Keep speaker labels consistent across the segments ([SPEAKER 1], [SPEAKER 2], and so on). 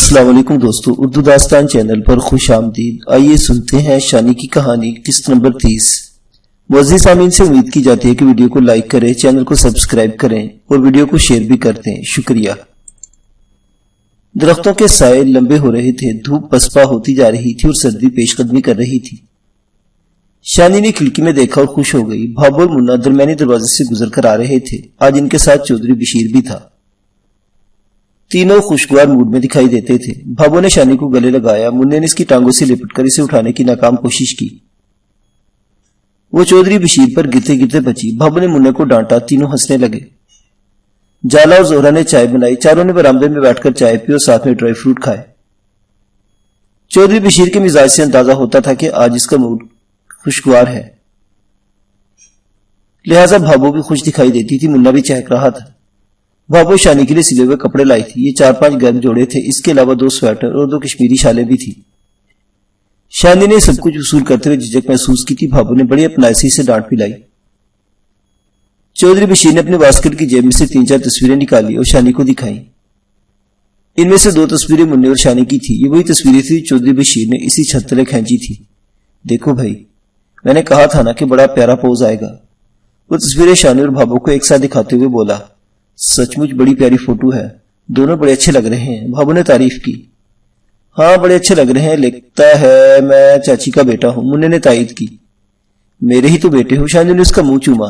[SPEAKER 1] السلام علیکم دوستو، اردو داستان چینل پر خوش آمدید۔ آئیے سنتے ہیں شانی کی کہانی قسط نمبر 30۔ معزز سامعین سے امید کی جاتی ہے کہ ویڈیو کو لائک کریں، چینل کو سبسکرائب کریں اور ویڈیو کو شیئر بھی کرتے ہیں، شکریہ۔ درختوں کے سائے لمبے ہو رہے تھے، دھوپ پسپا ہوتی جا رہی تھی اور سردی پیش قدمی کر رہی تھی۔ شانی نے کھڑکی میں دیکھا اور خوش ہو گئی۔ بھابو اور منا درمیانی دروازے سے گزر کر آ رہے تھے۔ آج ان کے ساتھ چودھری بشیر بھی تھا۔ تینوں خوشگوار موڈ میں دکھائی دیتے تھے۔ بھابو نے شانی کو گلے لگایا، مننے نے اس کی ٹانگوں سے لپٹ کر اسے اٹھانے کی ناکام کوشش کی۔ وہ چودھری بشیر پر گرتے گرتے بچی۔ بھابو نے مننے کو ڈانٹا، تینوں ہنسنے لگے۔ جالا اور زہرا نے چائے بنائی، چاروں نے برآمدے میں بیٹھ کر چائے پی اور ساتھ میں ڈرائی فروٹ کھائے۔ چودھری بشیر کے مزاج سے اندازہ ہوتا تھا کہ آج اس کا موڈ خوشگوار ہے، لہٰذا بھابو بھی خوش دکھائی دیتی تھی، منا بھی چہک رہا تھا۔ بھابو شانی کے لیے سلے ہوئے کپڑے لائی تھی، یہ 4-5 گرم جوڑے تھے، اس کے علاوہ 2 سویٹر اور 2 کشمیری شالیں بھی تھی۔ شانی نے سب کچھ وصول کرتے ہوئے جھجک محسوس کی تھی۔ بھابو نے بڑی اپنائشی سے ڈانٹ پلائی۔ چودھری بشیر نے اپنے باسکٹ کی جیب میں سے 3-4 تصویریں نکالی اور شانی کو دکھائیں۔ ان میں سے 2 تصویریں مننے اور شانی کی تھی۔ یہ وہی تصویریں تھی چودھری بشیر نے اسی چھت تلے کھینچی تھی۔ دیکھو بھائی، میں نے کہا تھا نا کہ بڑا پیارا پوز آئے گا۔ وہ تصویریں شانی اور بھابو کو ایک ساتھ دکھاتے ہوئے بولا، سچ مچ بڑی پیاری فوٹو ہے، دونوں بڑے اچھے لگ رہے ہیں۔ بھابو نے تعریف کی۔ ہاں بڑے اچھے لگ رہے ہیں، لگتا ہے میں چاچی کا بیٹا ہوں، مننے نے تائید کی۔ میرے ہی تو بیٹے ہو، شانی نے اس کا منہ چوما۔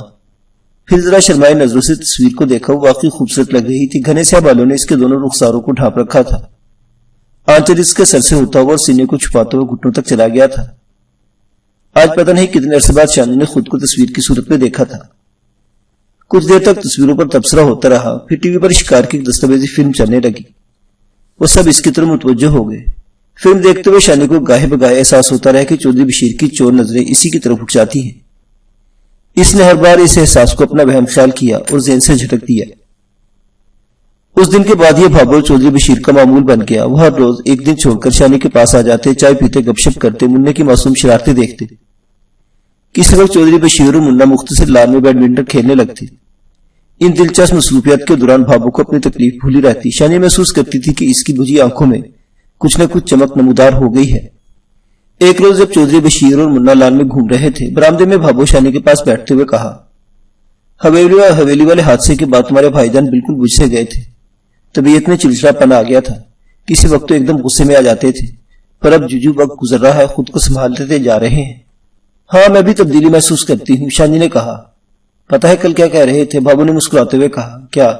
[SPEAKER 1] پھر ذرا شرمائی نظروں سے تصویر کو دیکھا، وہ واقعی خوبصورت لگ رہی تھی۔ گھنے سیاہ بالوں نے اس کے دونوں رخساروں کو ڈھانپ رکھا تھا۔ آنچل اس کے سر سے ہوتا ہوا اور سینے کو چھپاتے ہوئے گھٹنوں تک چلا گیا تھا۔ آج پتہ نہیں کتنے عرصے بعد شانی نے خود کو تصویر کی صورت میں دیکھا تھا۔ کچھ دیر تک تصویروں پر تبصرہ ہوتا رہا، پھر ٹی وی پر شکار کی ایک دستاویزی فلم چلنے لگی۔ وہ سب اس کی طرف متوجہ ہو گئے۔ فلم دیکھتے ہوئے شانی کو گاہے بگاہے احساس ہوتا رہا کہ چودھری بشیر کی چور نظریں اسی کی طرف اٹھ جاتی ہیں۔ اس نے ہر بار اس احساس کو اپنا وہم خیال کیا اور ذہن سے جھٹک دیا۔ اس دن کے بعد یہ بھابو چودھری بشیر کا معمول بن گیا۔ وہ ہر روز ایک دن چھوڑ کر شانی کے پاس آ جاتے، چائے پیتے، گپ شپ کرتے، مننے کی معصوم شرارتیں دیکھتے۔ کسی وقت چودھری بشیر اور منا مختصر لان میں بیڈمنٹن کھیلنے لگتے۔ ان دلچسپ مصروفیات کے دوران بھابو کو اپنی تکلیف بھولی رہتی۔ شانی محسوس کرتی تھی کہ اس کی بجھی آنکھوں میں کچھ نہ کچھ چمک نمودار ہو گئی ہے۔ ایک روز جب چودھری بشیر اور منا لان میں گھوم رہے تھے، برآمدے میں بھابو شانی کے پاس بیٹھتے ہوئے کہا، حویلی والے حادثے کے بعد تمہارے بھائی جان بالکل بجھ سے گئے تھے، طبیعت میں چڑچڑا پن آ گیا تھا، کسی وقت تو ایک دم غصے میں آ جاتے تھے، پر اب جو وقت گزر رہا ہے خود کو سنبھالتے جا رہے ہیں۔ ہاں میں بھی تبدیلی محسوس کرتی ہوں، شانی نے کہا۔ پتہ ہے کل کیا کہہ رہے تھے؟ بھابو نے مسکراتے ہوئے کہا۔ کیا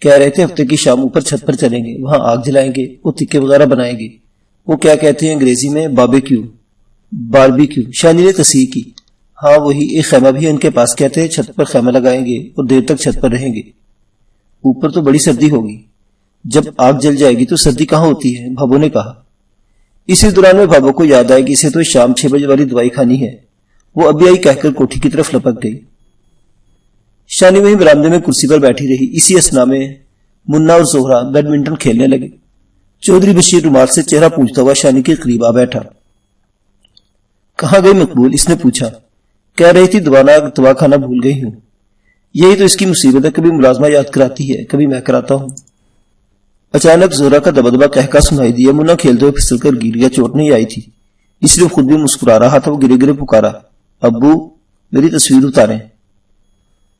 [SPEAKER 1] کہہ رہے تھے؟ ہفتے کی شام اوپر چھت پر چلیں گے، وہاں آگ جلائیں گے اور تکے وغیرہ بنائیں گے، وہ کیا کہتے ہیں انگریزی میں، باربیکیو۔ شانی نے تصحیح کی۔ ہاں وہی، ایک خیمہ بھی ہے ان کے پاس، کہتے ہیں چھت پر خیمہ لگائیں گے اور دیر تک چھت پر رہیں گے۔ اوپر تو بڑی سردی ہوگی، جب آگ جل جائے گی تو سردی کہاں ہوتی ہے، بھابو نے کہا۔ اسی دوران میں بھابو کو یاد آئے کہ اسے تو شام 6 بجے والی دوائی کھانی ہے۔ وہ ابھی آئی کہہ کر کوٹھی کی طرف لپک گئی۔ شانی وہیں برآمدے میں کرسی پر بیٹھی رہی۔ اسی اثنا میں منا اور زہرا بیڈمنٹن کھیلنے لگے۔ چودھری بشیر رومال سے چہرہ پوچھتا ہوا شانی کے قریب آ بیٹھا۔ کہاں گئی مقبول؟ اس نے پوچھا۔ کہہ رہی تھی دوا کھانا بھول گئی ہوں۔ یہی تو اس کی مصیبت ہے، کبھی ملازمہ یاد کراتی ہے، کبھی میں کراتا ہوں۔ اچانک زہرا کا دبدبا کہکا سنائی دیا۔ منا کھیلتے ہوئے پھسل کر گر گیا، چوٹ نہیں آئی تھی، اس لیے خود بھی مسکرا رہا تھا۔ وہ گرے گرے پکارا، ابو میری تصویر اتاریں۔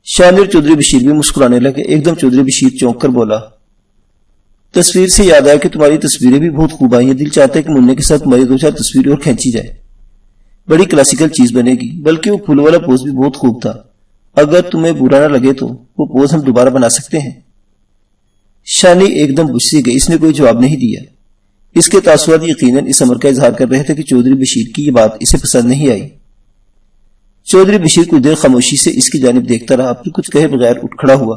[SPEAKER 1] شانی اور چودھری بشیر بھی مسکرانے لگے۔ ایک دم چودھری بشیر چونک کر بولا، تصویر سے یاد آیا کہ تمہاری تصویریں بھی بہت خوب آئی ہیں، دل چاہتا ہے کہ مننے کے ساتھ تمہاری 2-4 تصویریں اور کھینچی جائے، بڑی کلاسیکل چیز بنے گی۔ بلکہ وہ پھول والا پوز بھی بہت خوب تھا، اگر تمہیں برا نہ لگے تو وہ پوز ہم دوبارہ بنا سکتے ہیں۔ شانی ایک دم بجھ سی گئی، اس نے کوئی جواب نہیں دیا۔ اس کے تاثرات یقیناً اس امر کا اظہار کر رہے تھے کہ چودھری بشیر کی یہ بات اسے پسند نہیں آئی۔ چودھری بشیر کچھ دیر خاموشی سے اس کی جانب دیکھتا رہا، پھر کچھ کہے بغیر اٹھ کھڑا ہوا۔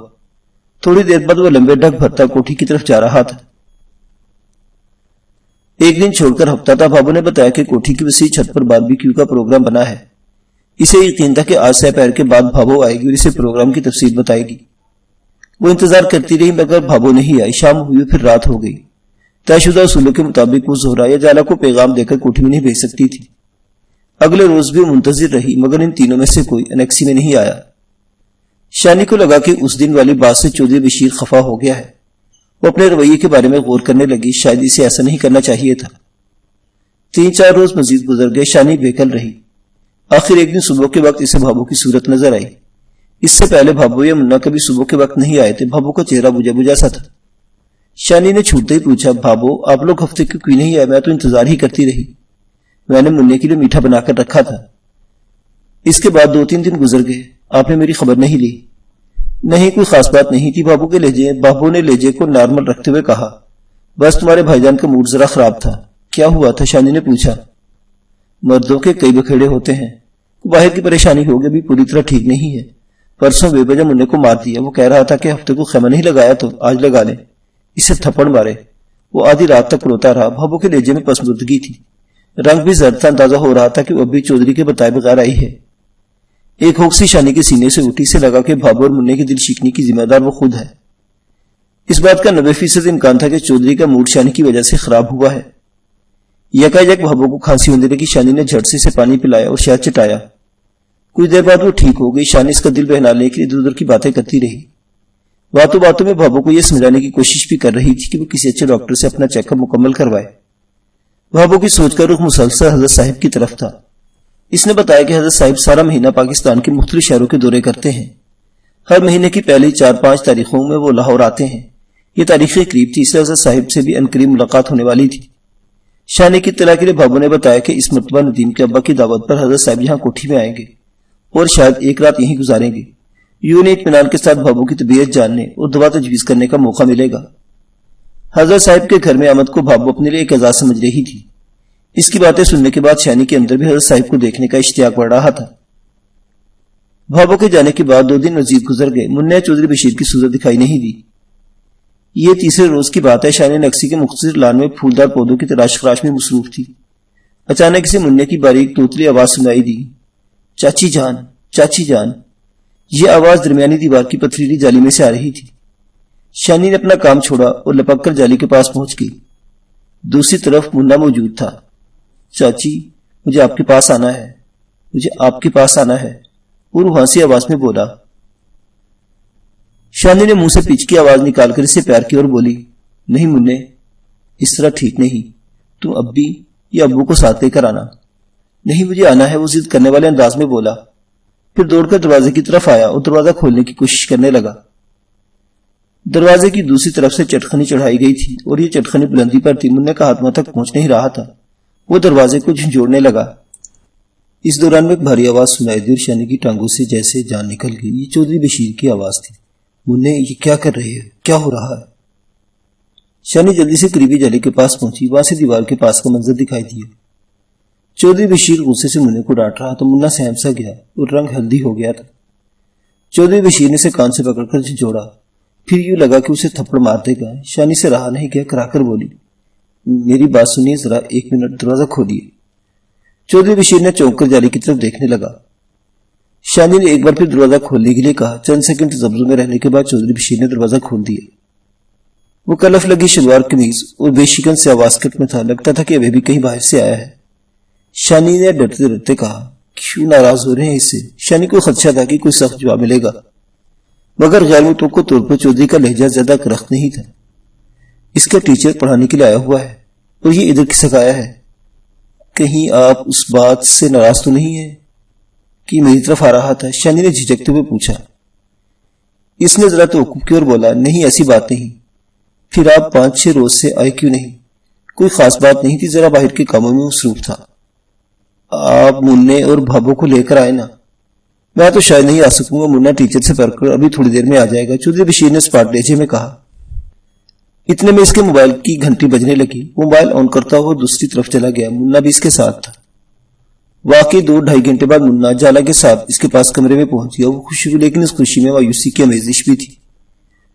[SPEAKER 1] تھوڑی دیر بعد وہ لمبے ڈھک بھرتا کوٹھی کی طرف جا رہا تھا۔ ایک دن چھوڑ کر ہفتہ تھا۔ بھابو نے بتایا کہ کوٹھی کی وسیع چھت پر باربیکیو کا پروگرام بنا ہے۔ اسے یقین تھا کہ آج سے پیر کے بعد بھابو آئے گی اور اسے پروگرام کی تفصیل بتائے گی۔ وہ انتظار کرتی رہی مگر بھابو نہیں آئی۔ شام ہوئی، پھر رات ہو گئی۔ طے شدہ اصولوں کے مطابق وہ زہرا یا جالا کو پیغام دے کر کوٹھی میں نہیں بھیج سکتی تھی۔ اگلے روز بھی منتظر رہی مگر ان تینوں میں سے کوئی انیکسی میں نہیں آیا۔ شانی کو لگا کہ اس دن والی بات سے چودھری بشیر خفا ہو گیا ہے۔ وہ اپنے رویے کے بارے میں غور کرنے لگی، شاید اسے ایسا نہیں کرنا چاہیے تھا۔ 3-4 روز مزید گزر گئے، شانی بےقل رہی۔ آخر ایک دن صبح کے وقت اسے بھابو کی صورت نظر آئی۔ اس سے پہلے بھابو یا منا کبھی صبح کے وقت نہیں آئے تھے۔ بھابو کا چہرہ بجھا بجھا سا تھا۔ شانی نے چھوٹتے ہی پوچھا، بھابو آپ لوگ ہفتے کیوں نہیں آئے؟ میں تو انتظار ہی کرتی رہی، میں نے مننے کے لیے میٹھا بنا کر رکھا تھا۔ اس کے بعد 2-3 دن گزر گئے، آپ نے میری خبر نہیں لی؟ نہیں، کوئی خاص بات نہیں تھی، بھابو نے لہجے کو نارمل رکھتے ہوئے کہا۔ بس تمہارے بھائی جان کا موڈ ذرا خراب تھا۔ کیا ہوا تھا؟ شانی نے پوچھا۔ مردوں کے کئی بکھیڑے ہوتے ہیں، باہر کی پریشانی ہوگی، ابھی پوری طرح ٹھیک نہیں ہے۔ پرسوں بے وجہ مننے کو مار دیا، وہ کہہ رہا تھا کہ ہفتے کو خیمہ نہیں لگایا تو آج لگا لیں، اسے تھپڑ مارے۔ وہ آدھی رات تک روتا رہا۔ بھابو کے لہجے میں پسماندگی تھی، رنگ بھی زرد تھا، اندازہ ہو رہا تھا کہ وہ ابھی چودھری کے بتائے بغیر آئی ہے۔ ایک ہوکسی شانی کے سینے سے اٹھی، سے لگا کہ بھابو اور مننے کی دل شکنی کی ذمہ دار وہ خود ہے۔ اس بات کا 90% امکان تھا کہ چودھری کا موڈ شانی کی وجہ سے خراب ہوا ہے۔ یکایک بھابو کو کھانسی ہونے لگی۔ شانی نے جھٹ سے اسے پانی پلایا اور شہد چٹایا۔ کچھ دیر بعد وہ ٹھیک ہو گئی۔ شانی اس کا دل بہلانے کے لیے ادھر ادھر کی باتیں کرتی رہی۔ باتوں باتوں میں بھابو کو یہ سمجھانے کی کوشش بھی کر رہی تھی کہ وہ کسی اچھے ڈاکٹر سے اپنا چیک اپ مکمل کروائے۔ بھابو کی سوچ کا رخ مسلسل حضرت صاحب کی طرف تھا۔ اس نے بتایا کہ حضرت صاحب سارا مہینہ پاکستان کے مختلف شہروں کے دورے کرتے ہیں۔ ہر مہینے کی پہلی 4-5 تاریخوں میں وہ لاہور آتے ہیں۔ یہ تاریخیں قریب تھی، اس لیے حضرت صاحب سے بھی عنقریب ملاقات ہونے والی تھی۔ شانی کی اطلاع کے لیے بھابو نے بتایا کہ اس مرتبہ ندیم کے ابا کی دعوت پر حضرت صاحب یہاں کوٹھی میں آئیں گے اور شاید ایک رات یہیں گزاریں گے۔ یوں نے اطمینان کے ساتھ بھابو کی طبیعت جاننے اور دوا تجویز کرنے کا موقع ملے گا۔ حضرت صاحب کے گھر میں آمد کو بھابو اپنے لیے ایک اعزاز سمجھ رہی تھی۔ اس کی باتیں سننے کے بعد شانی کے اندر بھی حضرت صاحب کو دیکھنے کا اشتیاق بڑھ رہا تھا۔ بھابو کے جانے کے بعد 2 دن مزید گزر گئے۔ مننے نے چودھری بشیر کی صورت دکھائی نہیں دی۔ یہ تیسرے روز کی بات ہے۔ شانی نکسی کے مختصر لان میں پھولدار پودوں کی تلاش خراش میں مصروف تھی۔ اچانک اسے مننے کی باریک توتلی آواز سنائی دی، چاچی جان، چاچی جان۔ یہ آواز درمیانی دیوار کی پتھریلی جالی میں سے آ رہی تھی۔ شانی نے اپنا کام چھوڑا اور لپک کر جالی کے پاس پہنچ گئی۔ دوسری طرف منا موجود تھا۔ چاچی، مجھے آپ کے پاس آنا ہے، مجھے آپ کے پاس آنا ہے، وہ روحانسی آواز میں بولا۔ شانی نے منہ سے پچ کی آواز نکال کر اسے پیار کی اور بولی، نہیں مننے، اس طرح ٹھیک نہیں، تم ابی یا ابو کو ساتھ لے کر آنا۔ نہیں، مجھے آنا ہے، وہ ضد کرنے والے انداز میں بولا۔ پھر دوڑ کر دروازے کی طرف آیا اور دروازہ کھولنے کی کوشش کرنے لگا۔ دروازے کی دوسری طرف سے چٹخنی چڑھائی گئی تھی اور یہ چٹخنی بلندی پر تھی۔ مننے کا ہاتھ وہاں تک پہنچ نہیں رہا تھا۔ وہ دروازے کو جھنجھوڑنے لگا۔ اس دوران میں ایک بھاری آواز سنائی دی اور شانی کی ٹانگوں سے جیسے جان نکل گئی۔ یہ چودھری بشیر کی آواز تھی۔ مننے، یہ کیا کر رہے ہیں؟ کیا ہو رہا ہے؟ شانی جلدی سے قریبی جالی کے پاس پہنچی۔ وہاں سے دیوار کے پاس کا منظر دکھائی دیا۔ چودھری بشیر غصے سے مننے کو ڈانٹ رہا تو منا سہم سا گیا اور رنگ ہلدی ہو گیا تھا۔ چودھری بشیر نے اسے کان سے پکڑ کر جھنجھوڑا، پھر یوں لگا کہ اسے تھپڑ مار دے گا۔ شانی سے رہا نہیں گیا، کرا کر بولی، میری بات سنیے ذرا، 1 منٹ، دروازہ کھولیے۔ چودھری بشیر نے چونک کر جالی کی طرف دیکھنے لگا۔ شانی نے ایک بار پھر دروازہ کھولنے کے لیے کہا۔ چند سیکنڈ تذبذب میں رہنے کے بعد چودھری بشیر نے دروازہ کھول دیا۔ وہ کلف لگی شلوار قمیض اور بے شکن سے آواز کٹ میں تھا، لگتا تھا کہ ابھی بھی کہیں باہر سے آیا ہے۔ شانی نے ڈرتے ڈرتے کہا، کیوں ناراض ہو رہے ہیں اس سے؟ شانی کو خدشہ تھا کہ کوئی سخت جواب ملے گا، مگر غیر متوقع طور پر چودھری کا لہجہ زیادہ کرخت نہیں تھا۔ اس کا ٹیچر پڑھانے کے لیے آیا ہوا ہے اور یہ ادھر کسک آیا ہے، کہیں آپ اس بات سے ناراض تو نہیں ہے کہ میری طرف آ رہا تھا؟ شانی نے جھجکتے ہوئے پوچھا۔ اس نے ذرا توقف کی اور بولا، نہیں ایسی بات نہیں۔ پھر آپ 5-6 روز سے آئے کیوں نہیں؟ کوئی خاص بات نہیں تھی، ذرا باہر کے کاموں میں مصروف تھا۔ آپ مننے اور بھابو کو لے کر آئے نا۔ میں تو شاید نہیں آ سکوں گا، منا ٹیچر سے پڑھ کر ابھی تھوڑی دیر میں آ جائے گا، چودھری بشیر نے اسپاٹ لہجے میں کہا۔ اتنے میں اس کے موبائل کی گھنٹی بجنے لگی۔ وہ موبائل آن کرتا ہوا دوسری طرف چلا گیا۔ منا بھی اس کے ساتھ تھا۔ واقعی 2-2.5 گھنٹے بعد منا جالا کے ساتھ اس کے پاس کمرے میں پہنچ گیا۔ وہ خوش ہوئی، لیکن اس خوشی میں مایوسی کی آمیزش بھی تھی۔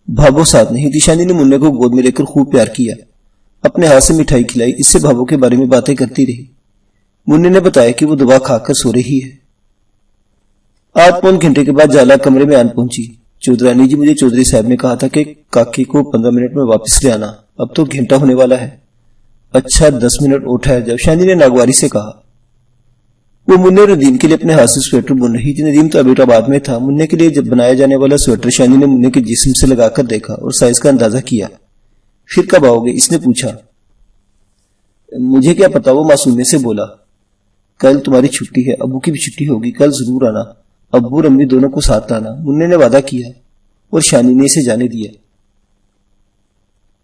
[SPEAKER 1] بھابو ساتھ نہیں تھی۔ شانی نے مننے کو گود میں لے کر خوب پیار کیا، اپنے ہاتھ سے مٹھائی کھلائی، اس سے بھابو کے بارے میں باتیں کرتی رہی۔ مننے نے بتایا کہ وہ دوا کھا کر سو رہی ہے۔ 8-9 گھنٹے کے بعد جالا کمرے میں آن پہنچی۔ چودھرانی جی، مجھے چودھری صاحب نے کہا تھا کہ کاکی کو 15 منٹ میں واپس لے آنا، اب تو گھنٹہ ہونے والا ہے۔ اچھا 10 منٹ اور ٹھہر جاؤ، شانی نے ناگواری سے کہا۔ وہ مننے اور ندیم کے لیے اپنے ہاتھ سے سویٹر بن رہی تھی۔ ندیم تو ابھی آباد میں تھا۔ مننے کے لیے جب بنایا جانے والا سویٹر شانی نے مننے کے جسم سے لگا کر دیکھا اور سائز کا اندازہ کیا۔ پھر کب آؤ گے؟ اس نے پوچھا۔ مجھے کیا پتا، وہ معصومیت سے بولا۔ کل تمہاری چھٹی ہے، ابو کی بھی چھٹی ہوگی، کل ضرور آنا، ابو اور امی دونوں کو ساتھ لانا، مننے نے وعدہ کیا اور شانی نے اسے جانے دیا۔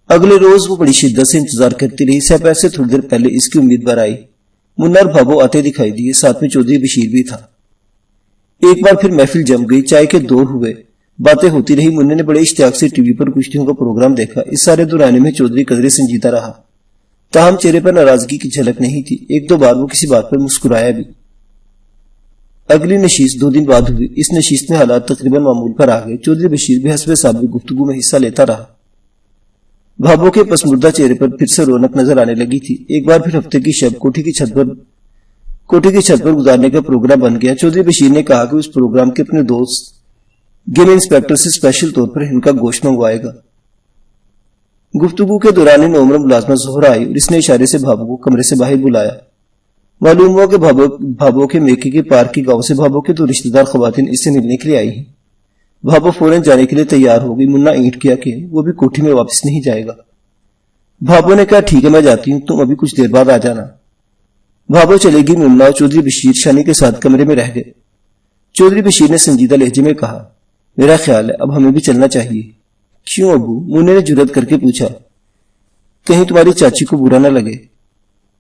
[SPEAKER 1] اگلے روز وہ بڑی شدت سے انتظار کرتی رہی۔ سپہر سے تھوڑی دیر پہلے اس کی امید بار آئی۔ منا اور بھابو آتے دکھائی دیے، ساتھ میں چودھری بشیر بھی تھا۔ ایک بار پھر محفل جم گئی، چائے کے دور ہوئے، باتیں ہوتی رہی۔ مننے نے بڑے اشتیاق سے ٹی وی پر کشتیوں کا پروگرام دیکھا۔ اس سارے دورانیے میں چودھری قدرے سنجیدہ رہا، تاہم چہرے پر ناراضگی کی جھلک نہیں تھی۔ ایک دو بار وہ کسی بات پر مسکرایا بھی۔ اگلی نشست 2 دن بعد ہوئی۔ اس نشست میں حالات تقریباً معمول پر آ گئے۔ چودھری بشیر بھی حسب سابق گفتگو میں حصہ لیتا رہا۔ بھابو کے پسمردہ چہرے پر پھر سے رونق نظر آنے لگی تھی۔ ایک بار پھر ہفتے کی شب کوٹھی کی چھت پر گزارنے کا پروگرام بن گیا۔ چودھری بشیر نے کہا کہ اس پروگرام کے اپنے دوست گیم انسپیکٹر سے اسپیشل طور پر ان کا گوشت منگوائے گا۔ گفتگو کے دوران ان عمر ملازمہ زہرا آئی اور اس نے اشارے سے بھابو کو کمرے سے باہر بلایا۔ معلوم ہوا کہ بھابو کے میکے کے پار کی گاؤں سے بھابو کے 2 رشتہ دار خواتین اس سے ملنے کے لیے آئی ہیں۔ بھابو فوراً جانے کے لیے تیار ہو گئی۔ منا اینٹ کیا کہ وہ بھی کوٹھی میں واپس نہیں جائے گا۔ بھابو نے کہا ٹھیک ہے میں جاتی ہوں، تم ابھی کچھ دیر بعد آ جانا۔ بھابو چلے گی۔ منا اور چودھری بشیر شانی کے ساتھ کمرے میں رہ گئے۔ چودھری بشیر نے سنجیدہ لہجے میں کہا، میرا خیال ہے اب ہمیں بھی چلنا چاہیے۔ کیوں ابو؟ مننے نے جرأت کر کے پوچھا۔ کہیں تمہاری چاچی کو برا نہ لگے۔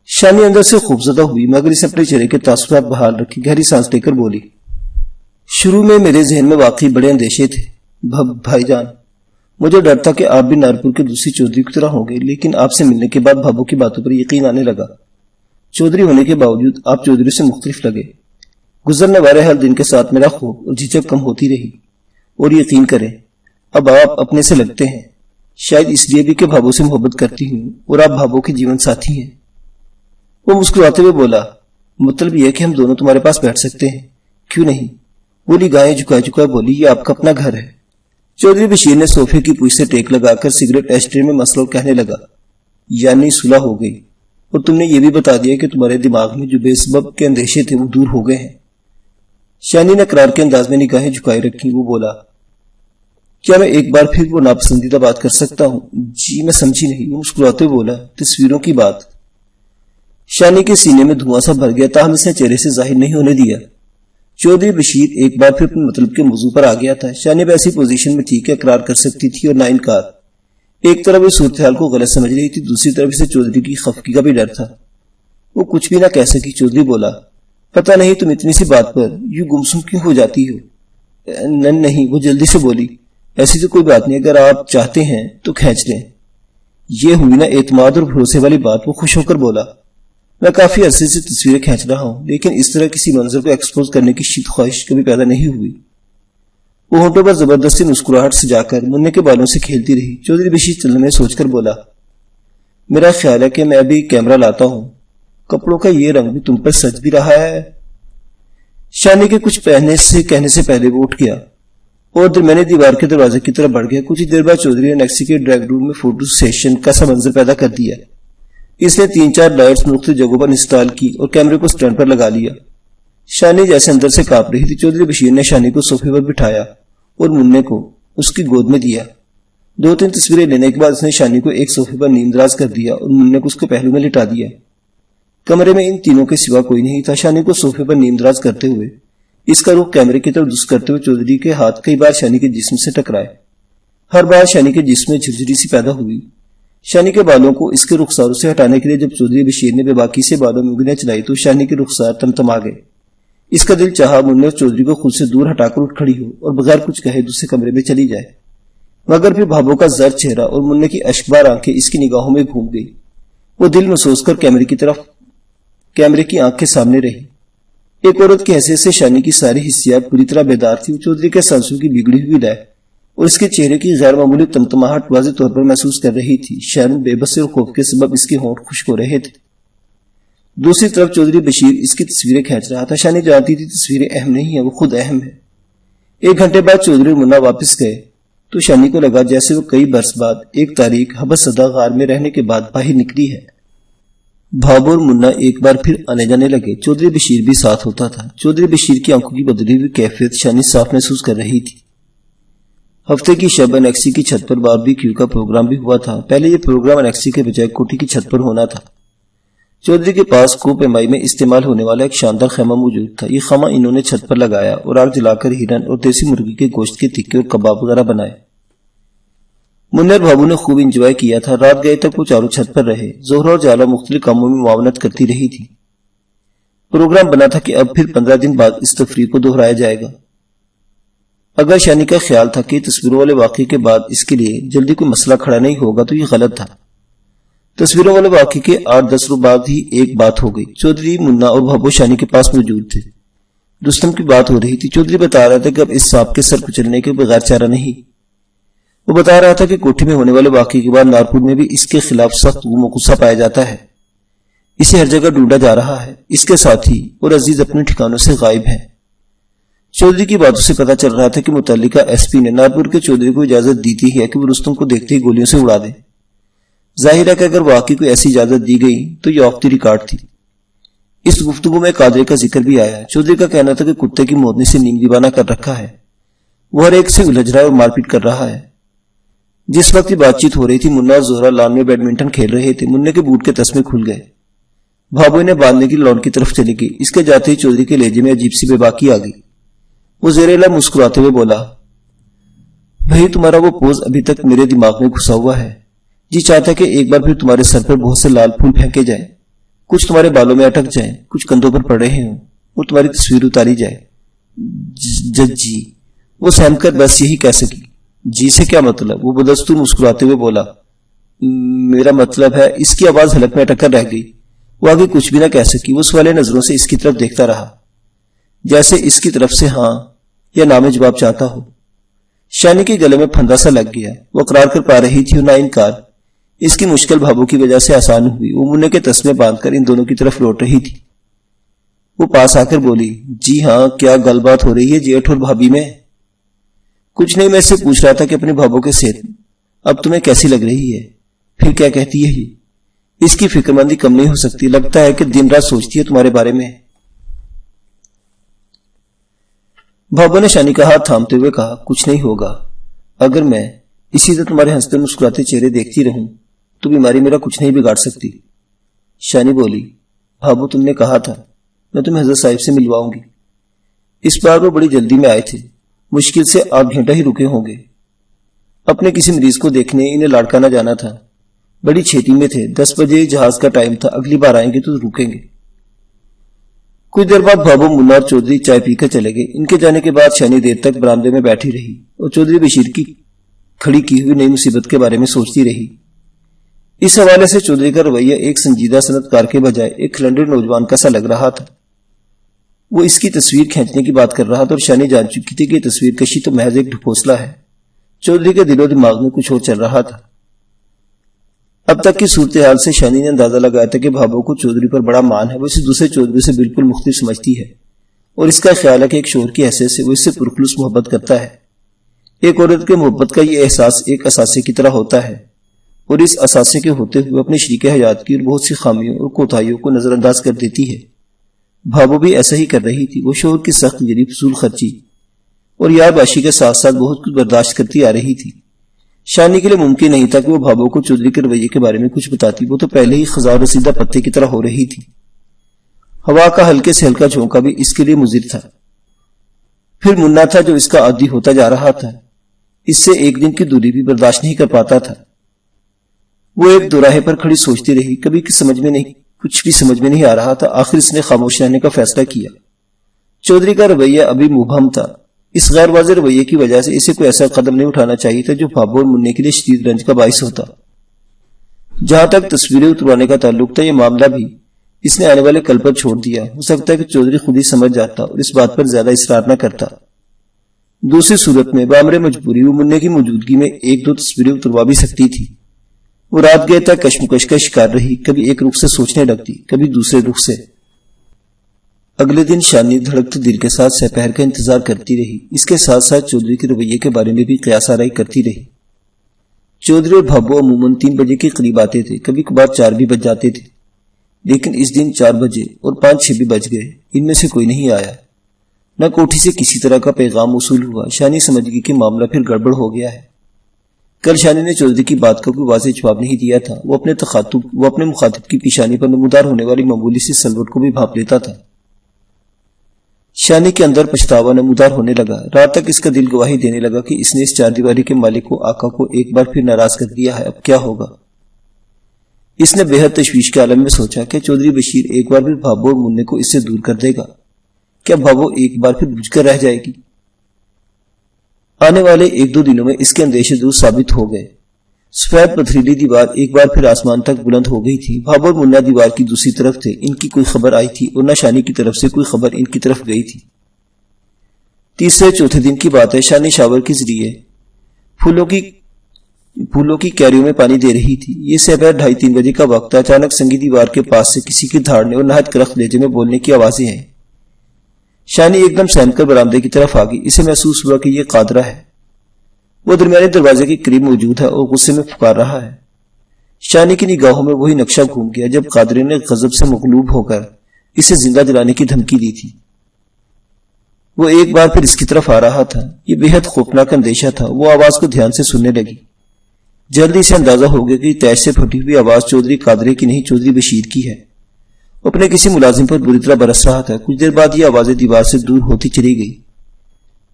[SPEAKER 1] شانی اندر سے خوفزدہ ہوئی، مگر اس نے اپنے چہرے کے تاثرات بحال رکھی، گہری سانس لے کر بولی، شروع میں میرے ذہن میں واقعی بڑے اندیشے تھے بھائی جان، مجھے ڈر تھا کہ آپ بھی نارپور کے دوسری چودھری کی طرح ہوں گے، لیکن آپ سے ملنے کے بعد بھابو کی باتوں پر یقین آنے لگا۔ چودھری ہونے کے باوجود آپ چودھری سے مختلف لگے۔ گزرنے والے ہر دن کے ساتھ میرا خوف اور جھجک کم ہوتی رہی، اور یقین کریں اب آپ اپنے سے لگتے ہیں، شاید اس لیے بھی کہ بھابو سے محبت کرتی ہوں اور آپ بھابو کے جیون ساتھی ہیں۔ وہ مسکراتے ہوئے بولا، مطلب یہ کہ ہم دونوں تمہارے پاس بیٹھ سکتے ہیں؟ کیوں نہیں؟ وہ نگاہیں جھکائے بولی، یہ آپ کا اپنا گھر ہے۔ چودھری بشیر نے صوفے کی پوچھ سے ٹیک لگا کر سگریٹ ایشٹرے میں مسئلہ کہنے لگا، یعنی صلح ہو گئی، اور تم نے یہ بھی بتا دیا کہ تمہارے دماغ میں جو بے سبب کے اندیشے تھے وہ دور ہو گئے ہیں۔ شانی نے اقرار کے انداز میں نگاہیں جھکائے رکھی۔ وہ بولا، کیا میں ایک بار پھر وہ ناپسندیدہ بات کر سکتا ہوں؟ جی میں سمجھی نہیں۔ وہ مسکراتے بولا، تصویروں کی بات۔ شانی کے سینے میں دھواں سا بھر گیا، تاہم اس نے چہرے سے ظاہر نہیں ہونے دیا۔ چودھری بشیر ایک بار پھر اپنے مطلب کے موضوع پر آ گیا تھا۔ شانی بھی ایسی پوزیشن میں تھی کہ اقرار کر سکتی تھی اور نہ انکار۔ ایک طرف اس صورتحال کو غلط سمجھ رہی تھی، دوسری طرف اسے چودھری کی خفگی کا بھی ڈر تھا۔ وہ کچھ بھی نہ کہہ سکی۔ چودھری بولا، پتہ نہیں تم اتنی سی بات پر یوں گمسم کیوں ہو جاتی ہو؟ نہیں، وہ جلدی سے بولی، ایسی تو کوئی بات نہیں، اگر آپ چاہتے ہیں تو کھینچ لیں۔ یہ ہوئی نا اعتماد اور بھروسے والی بات۔ وہ خوش ہو کر بولا، میں کافی عرصے سے تصویریں کھینچ رہا ہوں، لیکن اس طرح کسی منظر کو ایکسپوز کرنے کی شدید خواہش کبھی پیدا نہیں ہوئی۔ وہ ہونٹوں پر زبردستی مسکراہٹ سجا کر مننے کے بالوں سے کھیلتی رہی۔ چودھری بشیر چلنے میں سوچ کر بولا، میرا خیال ہے کہ میں ابھی کیمرہ لاتا ہوں، کپڑوں کا یہ رنگ بھی تم پر سج بھی رہا ہے۔ شانی کے کچھ کہنے سے پہلے وہ اٹھ گیا اور درمیانی دیوار کے دروازے کی طرف بڑھ گیا۔ کچھ دیر بعد چودھری نے نیکسی کے ڈرائنگ روم میں فوٹو سیشن کا سا منظر پیدا کر دیا۔ اس نے 3-4 لائٹس مختلف جگہوں پر انسٹال کی اور کیمرے کو سٹینڈ پر لگا لیا۔ شانی جیسے اندر سے کانپ رہی تھی۔ چودھری بشیر نے شانی کو صوفے پر بٹھایا اور مننے کو اس کی گود میں دیا۔ 2-3 تصویریں لینے کے بعد اس نے شانی کو ایک صوفے پر نیند راز کر دیا اور مننے کو اس کے پہلو میں لٹا دیا۔ کمرے میں ان تینوں کے سوا کوئی نہیں تھا۔ شانی کو صوفے پر نیند راز کرتے ہوئے اس کا رخ کیمرے کی طرف دست کرتے ہوئے چودھری کے ہاتھ کئی بار شانی کے جسم سے ٹکرائے۔ ہر بار شانی کے جسم میں جھرجھری سی پیدا ہوئی۔ شانی کے بالوں کو اس کے رخساروں سے ہٹانے کے لیے جب چودھری بشیر نے بے باکی سے بالوں میں انگلیاں چلائی تو شانی کے رخسار تمتما گئے۔ اس کا دل چاہا مننے اور چودھری کو خود سے دور ہٹا کر اٹھ کھڑی ہو اور بغیر کچھ کہے دوسرے کمرے میں چلی جائے، مگر پھر بھابو کا زرد چہرہ اور مننے کی اشکبار آنکھیں اس کی نگاہوں میں گھوم گئی۔ وہ دل محسوس کر کیمرے کی آنکھ کے سامنے رہی۔ ایک عورت کی حیثیت سے شانی کی ساری حسیات پوری طرح بیدار تھی۔ وہ چودھری کے سانسوں کی بگڑی ہوئی لے اور اس کے چہرے کی غیر معمولی تمتماہٹ واضح طور پر محسوس کر رہی تھی۔ شرم، بے بسی اور خوف کے سبب اس کے ہونٹ خشک ہو رہے تھے۔ دوسری طرف چودھری بشیر اس کی تصویریں کھینچ رہا تھا۔ شانی جانتی تھی تصویریں اہم نہیں ہیں، وہ خود اہم ہے۔ 1 گھنٹے بعد چودھری اور منا واپس گئے تو شانی کو لگا جیسے وہ کئی برس بعد ایک تاریک حبس زدہ غار میں رہنے کے بعد باہر نکلی ہے۔ بھابو اور منا ایک بار پھر آنے جانے لگے۔ چودھری بشیر بھی ساتھ ہوتا تھا۔ چودھری بشیر کی آنکھوں کی بدلی ہوئی کیفیت شانی صاف محسوس کر رہی تھی۔ ہفتے کی شب انیکسی کی چھت پر باربیکیو کا پروگرام بھی ہوا تھا۔ پہلے یہ پروگرام انیکسی کے بجائے کوٹھی کی چھت پر ہونا تھا۔ چودھری کے پاس کو پیمائی میں استعمال ہونے والا ایک شاندار خیمہ موجود تھا۔ یہ خیمہ انہوں نے چھت پر لگایا اور آگ جلا کر ہرن اور دیسی مرغی کے گوشت کے تکے اور کباب وغیرہ بنائے۔ منہ اور بھابو نے خوب انجوائے کیا تھا۔ رات گئے تک وہ چاروں چھت پر رہے۔ زہرا اور جالا مختلف کاموں میں معاونت کرتی رہی تھی۔ پروگرام بنا تھا کہ اب پھر 15 دن بعد اس تفریح کو دہرایا جائے گا۔ اگر شانی کا خیال تھا کہ تصویروں والے واقعے کے بعد اس کے لیے جلدی کوئی مسئلہ کھڑا نہیں ہوگا تو یہ غلط تھا۔ تصویروں والے واقعے کے 8-10 روز بعد ہی ایک بات ہو گئی۔ چودھری، منا اور بھابو شانی کے پاس موجود تھے۔ رستم کی بات ہو رہی تھی۔ چودھری بتا رہا تھا کہ اب اس سانپ کے سر کچلنے کے بغیر چارہ نہیں۔ وہ بتا رہا تھا کہ کوٹھی میں ہونے والے واقعے کے بعد نارپور میں بھی اس کے خلاف سخت غم و غصہ پایا جاتا ہے۔ اسے ہر جگہ ڈھونڈا جا رہا ہے۔ اس کے ساتھی اور عزیز اپنے ٹھکانوں سے غائب ہیں۔ چودھری کی باتوں سے پتا چل رہا تھا کہ متعلقہ ایس پی نے نارپور کے چودھری کو اجازت دی تھی ہے کہ وہ رستم کو دیکھتے ہی گولیوں سے اڑا دے۔ ظاہر ہے کہ اگر واقعی کوئی ایسی اجازت دی گئی تو یہ آف دی ریکارڈ تھی۔ اس گفتگو میں قادرے کا ذکر بھی آیا۔ چودھری کا کہنا تھا کہ کتے کی مودنی سے نیم دیوانہ کر رکھا ہے۔ وہ ہر ایک سے الجھ رہا ہے اور مار پیٹ کر رہا ہے۔ جس وقت یہ بات چیت ہو رہی تھی، منا اور زہرا لان میں بیڈمنٹن کھیل رہے تھے۔ منہ کے بوٹ کے تسمے کھل گئے۔ بھابو انہیں باندھنے کی لان کی طرف چلی گئی۔ اس کے جاتے ہی چودھری کے لہجے میں عجیب سی بے باکی آ گئی۔ وہ زیر لب مسکراتے ہوئے بولا، بھائی تمہارا وہ پوز ابھی تک میرے دماغ میں گھسا ہوا ہے۔ جی چاہتا ہے کہ ایک بار پھر تمہارے سر پر بہت سے لال پھول پھینکے جائیں، کچھ تمہارے بالوں میں اٹک جائیں، کچھ کندھوں پر پڑ رہے ہوں اور تمہاری تصویر اتاری جائے۔ جی وہ سہم کر بس یہی کہہ سکی۔ جی سے کیا مطلب؟ وہ بدستور مسکراتے ہوئے بولا، میرا مطلب ہے۔ اس کی آواز حلق میں اٹک کر رہ گئی۔ وہ آگے کچھ بھی نہ کہہ سکی۔ وہ سوالے نظروں سے اس کی طرف دیکھتا رہا، جیسے اس کی طرف سے ہاں یا نہ میں جواب چاہتا ہو۔ شانی کے گلے میں پھندا سا لگ گیا۔ وہ اقرار کر پا رہی تھی اور نہ انکار۔ اس کی مشکل بھابو کی وجہ سے آسان ہوئی۔ وہ منہ کے تسمے باندھ کر ان دونوں کی طرف لوٹ رہی تھی۔ وہ پاس آ کر بولی، جی ہاں، کیا گل بات ہو رہی ہے جیٹھ اور بھابی میں؟ کچھ نہیں، میں اس سے پوچھ رہا تھا کہ اپنے بھابو کے صحت اب تمہیں کیسی لگ رہی ہے؟ پھر کیا کہتی ہے یہ؟ اس کی فکر مندی کم نہیں ہو سکتی۔ لگتا ہے کہ دن رات سوچتی ہے تمہارے بارے میں۔ بھابو نے شانی کا ہاتھ تھامتے ہوئے کہا، کچھ نہیں ہوگا۔ اگر میں اسی طرح تمہارے ہنستے مسکراتے چہرے دیکھتی رہوں تو بیماری میرا کچھ نہیں بگاڑ سکتی۔ شانی بولی، بھابو تم نے کہا تھا میں تمہیں حضرت صاحب سے ملواؤں گی۔ اس بار وہ بڑی جلدی میں آئے تھے، مشکل سے 8 گھنٹہ ہی رکے ہوں گے۔ اپنے کسی مریض کو دیکھنے انہیں لاڑکانہ جانا تھا، بڑی چھیتی میں تھے۔ 10 بجے جہاز کا ٹائم تھا، اگلی بار آئیں گے تو رکیں گے۔ کچھ دیر بعد بھابو، منا اور چودھری چائے پی کر چلے گئے۔ ان کے جانے کے بعد شانی دیر تک برآمدے میں بیٹھی رہی اور چودھری بشیر کی کھڑی کی ہوئی نئی مصیبت کے بارے میں سوچتی رہی۔ اس حوالے سے چودھری کا رویہ ایک سنجیدہ صنعت کار کے بجائے ایک کھلنڈر نوجوان کا سا لگ رہا تھا۔ وہ اس کی تصویر کھینچنے کی بات کر رہا تھا اور شانی جان چکی تھی کہ یہ تصویر کشی تو محض ایک ڈھکوسلا ہے۔ چودھری کے دل و دماغ میں کچھ اور چل رہا تھا۔ اب تک کی صورتحال سے شانی نے اندازہ لگایا تھا کہ بھابو کو چودھری پر بڑا مان ہے۔ وہ اسے دوسرے چودھری سے بالکل مختلف سمجھتی ہے اور اس کا خیال ہے کہ ایک شوہر کی حیثیت سے وہ اس سے پرخلوص محبت کرتا ہے۔ ایک عورت کے محبت کا یہ احساس ایک اثاثے کی طرح ہوتا ہے اور اس اثاثے کے ہوتے ہوئے اپنے شریک حیات کی اور بہت سی خامیوں اور کوتاہیوں کو نظر انداز کر دیتی ہے۔ بھابو بھی ایسا ہی کر رہی تھی۔ وہ شوہر کی سخت گری، فضول خرچی اور یار باشی کے ساتھ ساتھ بہت کچھ برداشت کرتی آ رہی تھی۔ شانی کے لیے ممکن نہیں تھا کہ وہ بھابو کو چودھری کے رویے کے بارے میں کچھ بتاتی۔ وہ تو پہلے ہی خزاں رسیدہ پتے کی طرح ہو رہی تھی۔ ہوا کا ہلکے سے ہلکا جھونکا بھی اس کے لیے مضر تھا۔ پھر منا تھا جو اس کا عادی ہوتا جا رہا تھا۔ اس سے ایک دن کی دوری بھی برداشت نہیں کر پاتا تھا۔ وہ ایک دوراہے پر کھڑی سوچتی رہی، کبھی کچھ بھی سمجھ میں نہیں آ رہا تھا۔ آخر اس نے خاموش رہنے کا فیصلہ کیا۔ چودھری کا رویہ ابھی مبہم تھا۔ اس غیر واضح رویے کی وجہ سے اسے کوئی ایسا قدم نہیں اٹھانا چاہیے تھا جو بھابو اور مننے کے لیے شدید رنج کا باعث ہوتا۔ جہاں تک تصویریں اتروانے کا تعلق تھا، یہ معاملہ بھی اس نے آنے والے کل پر چھوڑ دیا۔ ہو سکتا ہے کہ چودھری خود ہی سمجھ جاتا اور اس بات پر زیادہ اصرار نہ کرتا۔ دوسری صورت میں بامر مجبوری وہ مننے کی موجودگی میں 1-2 تصویریں اتروا بھی سکتی تھی۔ وہ رات گئے تک کشمکش کا شکار رہی، کبھی ایک رخ سے سوچنے لگتی، کبھی دوسرے رخ سے۔ اگلے دن شانی دھڑکتے دل کے ساتھ سپہر کا انتظار کرتی رہی۔ اس کے ساتھ ساتھ چودھری کے رویے کے بارے میں بھی قیاس آرائی کرتی رہی۔ چودھری اور بھابو عموماً 3 بجے کے قریب آتے تھے، کبھی کبھار 4 بھی بج جاتے تھے، لیکن اس دن 4 بجے اور 5-6 بھی بج گئے، ان میں سے کوئی نہیں آیا۔ نہ کوٹھی سے کسی طرح کا پیغام وصول ہوا۔ شانی سمجھ گئی کہ معاملہ پھر گڑبڑ ہو گیا ہے۔ کل شانی نے چودھری کی بات کا کوئی واضح جواب نہیں دیا تھا۔ وہ اپنے مخاطب کی پیشانی پر نمودار ہونے والی معمولی سی سلوٹ کو بھی بھانپ لیتا تھا۔ شانی کے اندر پچھتاوا نمودار ہونے لگا۔ رات تک اس کا دل گواہی دینے لگا کہ اس نے اس چار دیواری کے مالک کو، آقا کو ایک بار پھر ناراض کر دیا ہے۔ اب کیا ہوگا؟ اس نے بے حد تشویش کے عالم میں سوچا کہ چودھری بشیر ایک بار پھر بھابو اور مننے کو اس سے دور کر دے گا۔ کیا بھابو ایک بار پھر بجھ کر رہ جائے گی؟ آنے والے ایک دو دنوں میں اس کے اندیشے دور ثابت ہو گئے۔ سفید پتھریلی دیوار ایک بار پھر آسمان تک بلند ہو گئی تھی۔ بھابو اور منا دیوار کی دوسری طرف تھے۔ ان کی کوئی خبر آئی تھی اور نہ شانی کی طرف سے کوئی خبر ان کی طرف گئی تھی۔ تیسرے چوتھے دن کی بات ہے۔ شانی شاور کے ذریعے پھولوں کی کیریوں میں پانی دے رہی تھی۔ یہ سپہر 2:30-3 بجے کا وقت تھا۔ اچانک سنگی دیوار کے پاس سے کسی کے دھاڑنے اور نہایت کرخت لہجے میں بولنے کی آوازیں ہیں۔ شانی ایک دم سہم کر برآمدے کی طرف آگئی۔ اسے محسوس ہوا کہ یہ قادرہ ہے۔ وہ درمیانے دروازے کے قریب موجود ہے اور غصے میں پکار رہا ہے۔ شانی کی نگاہوں میں وہی نقشہ گھوم گیا جب قادرے نے غضب سے مغلوب ہو کر اسے زندہ جلانے کی دھمکی دی تھی۔ وہ ایک بار پھر اس کی طرف آ رہا تھا۔ یہ بے حد خوفناک اندیشہ تھا۔ وہ آواز کو دھیان سے سننے لگی۔ جلدی سے اندازہ ہو گیا کہ تیش سے پھٹی ہوئی آواز چودھری قادرے کی نہیں، چودھری بشیر کی ہے۔ وہ اپنے کسی ملازم پر بری طرح برس رہا تھا۔ کچھ دیر بعد یہ آوازیں دیوار سے دور ہوتی چلی گئی۔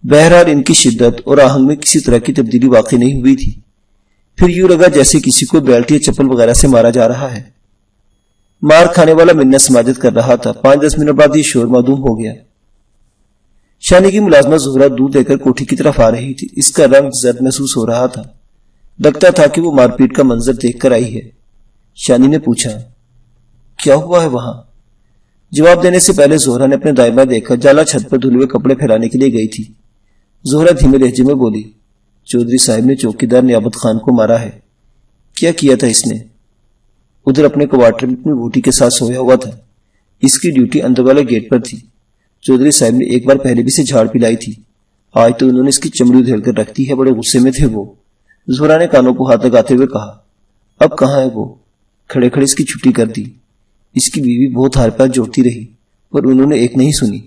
[SPEAKER 1] بہرحال ان کی شدت اور آہنگ میں کسی طرح کی تبدیلی واقع نہیں ہوئی تھی۔ پھر یوں لگا جیسے کسی کو بیلٹ یا چپل وغیرہ سے مارا جا رہا ہے۔ مار کھانے والا منت سماجت کر رہا تھا۔ 5-10 منٹ بعد یہ شور معدوم ہو گیا۔ شانی کی ملازمہ زہرہ دودھ لے کر کوٹھی کی طرف آ رہی تھی۔ اس کا رنگ زرد محسوس ہو رہا تھا۔ لگتا تھا کہ وہ مار پیٹ کا منظر دیکھ کر آئی ہے۔ شانی نے پوچھا، کیا ہوا ہے وہاں؟ جواب دینے سے پہلے زہرہ نے اپنے دائیں بائیں دیکھا۔ جالا چھت پر دھلے ہوئے کپڑے پھیلانے کے لیے گئی تھی۔ زہرہ دھیمے لہجے میں بولی، چودھری صاحب نے چوکیدار نیابت خان کو مارا ہے۔ کیا کیا تھا اس نے؟ ادھر اپنے کوارٹر میں اپنی بوٹی کے ساتھ سویا ہوا تھا۔ اس کی ڈیوٹی اندر والے گیٹ پر تھی۔ چودھری صاحب نے ایک بار پہلے بھی سے جھاڑ پلائی تھی۔ آج تو انہوں نے اس کی چمڑی ادھیڑ کر رکھ دی ہے۔ بڑے غصے میں تھے وہ۔ زہرہ نے کانوں کو ہاتھ لگاتے ہوئے کہا، اب کہاں ہے وہ؟ کھڑے کھڑے اس کی چھٹی کر دی۔ اس کی بیوی بہت ہار پار جوڑتی رہی پر انہوں نے ایک نہیں سنی۔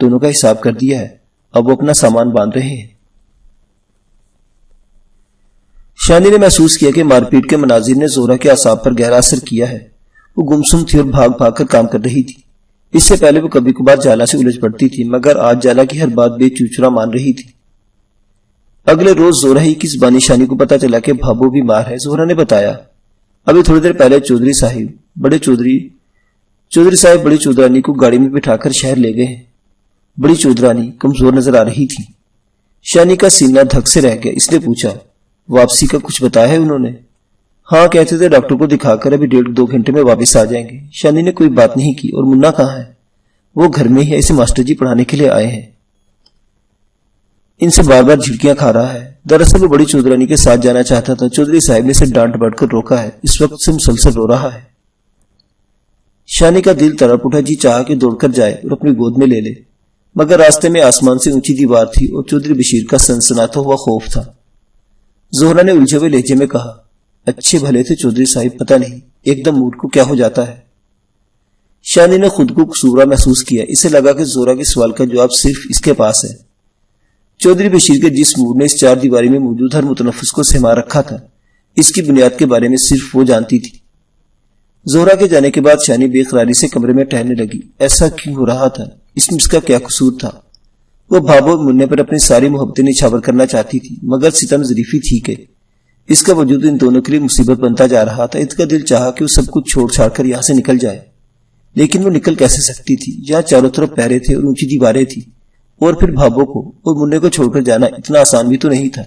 [SPEAKER 1] دونوں کا حساب کر دیا ہے۔ اب وہ اپنا سامان باندھ رہے ہیں۔ شانی نے محسوس کیا کہ مار پیٹ کے مناظر نے زہرہ کے اعصاب پر گہرا اثر کیا ہے۔ وہ گمسم تھی اور بھاگ بھاگ کر کام کر رہی تھی۔ اس سے پہلے وہ کبھی کبھار جالا سے الجھ پڑتی تھی، مگر آج جالا کی ہر بات بے چوچرا مان رہی تھی۔ اگلے روز زہرہ ہی کی زبانی شانی کو پتا چلا کہ بھابو بیمار ہے۔ زہرہ نے بتایا، ابھی تھوڑی دیر پہلے چودھری صاحب بڑی چودرانی کو گاڑی میں بٹھا کر شہر لے گئے ہیں۔ بڑی چودرانی کمزور نظر آ رہی تھی۔ شانی کا سینہ دھک سے رہ گیا۔ اس نے پوچھا، واپسی کا کچھ بتایا ہے انہوں نے؟ ہاں، کہتے تھے ڈاکٹر کو دکھا کر ابھی 1.5-2 گھنٹے میں واپس آ جائیں گے۔ شانی نے کوئی بات نہیں کی۔ اور منا کہاں ہے؟ وہ گھر میں ہی ہے، اسے ماسٹر جی پڑھانے کے لیے آئے ہیں۔ ان سے بار بار جھڑکیاں کھا رہا ہے۔ دراصل وہ بڑی چودرانی کے ساتھ جانا چاہتا تھا۔ چودھری صاحب نے اسے ڈانٹ بڑھ کر روکا ہے۔ اس وقت سے مسلسل رو رہا ہے۔ شانی کا دل تڑپ اٹھا۔ جی چاہا کہ دوڑ کر جائے اور اپنی گود میں لے لے، مگر راستے میں آسمان سے اونچی دیوار تھی اور چودھری بشیر کا سنسناتا ہوا خوف تھا۔ زہرہ نے الجھے ہوئے لہجے میں کہا، اچھے بھلے تھے چودھری صاحب، پتہ نہیں ایک دم موڈ کو کیا ہو جاتا ہے۔ شانی نے خود کو قصورا محسوس کیا۔ اسے لگا کہ زہرہ کے سوال کا جواب صرف اس کے پاس ہے۔ چودھری بشیر کے جس موڈ نے اس چار دیواری میں موجود ہر متنفس کو سہما رکھا تھا، اس کی بنیاد کے بارے میں صرف وہ جانتی تھی۔ زہرہ کے جانے کے بعد شانی بے قراری سے کمرے میں ٹہلنے لگی۔ ایسا کیوں ہو رہا تھا؟ اس میں اس کا کیا قصور تھا؟ وہ بھابو اور مننے پر اپنی ساری محبتیں نچھاور کرنا چاہتی تھی، مگر ستم ظریفی تھی کہ اس کا وجود ان دونوں کے لیے مصیبت بنتا جا رہا تھا۔ اس کا دل چاہا کہ وہ سب کچھ چھوڑ چھاڑ کر یہاں سے نکل جائے، لیکن وہ نکل کیسے سکتی تھی؟ یہاں چاروں طرف پہرے تھے اور اونچی دیواریں تھی، اور پھر بھابو کو اور مننے کو چھوڑ کر جانا اتنا آسان بھی تو نہیں تھا۔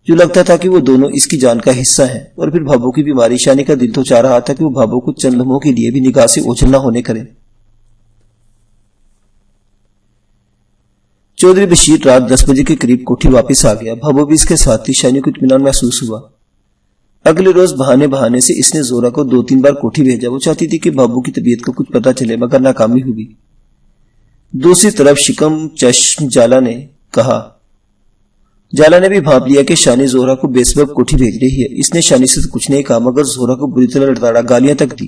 [SPEAKER 1] جو لگتا تھا کہ وہ دونوں اس کی جان کا حصہ ہیں۔ اور پھر بھابو کی بیماری۔ شانی کا دل تو چاہ رہا تھا کہ وہ بھابو کو چند لمحوں کے لیے بھی نگاہ سے اوجھل نہ ہونے کرے۔ چودھری بشیر رات 10 بجے کے قریب کوٹھی واپس آ گیا۔ بھابو بھی اس کے ساتھ تھی۔ شانی کو اطمینان محسوس ہوا۔ اگلے روز بہانے سے اس نے زہرہ کو 2-3 بار کوٹھی بھیجا۔ وہ چاہتی تھی کہ بھابو کی طبیعت کا کچھ پتہ چلے، مگر ناکامی ہوئی۔ دوسری طرف شکم چشم جالا نے بھی بھانپ لیا کہ شانی زہرہ کو بے سبب کوٹھی بھیج رہی ہے۔ اس نے شانی سے کچھ نہیں کہا، مگر زہرہ کو بری طرح لڑاڑا گالیاں تک دی۔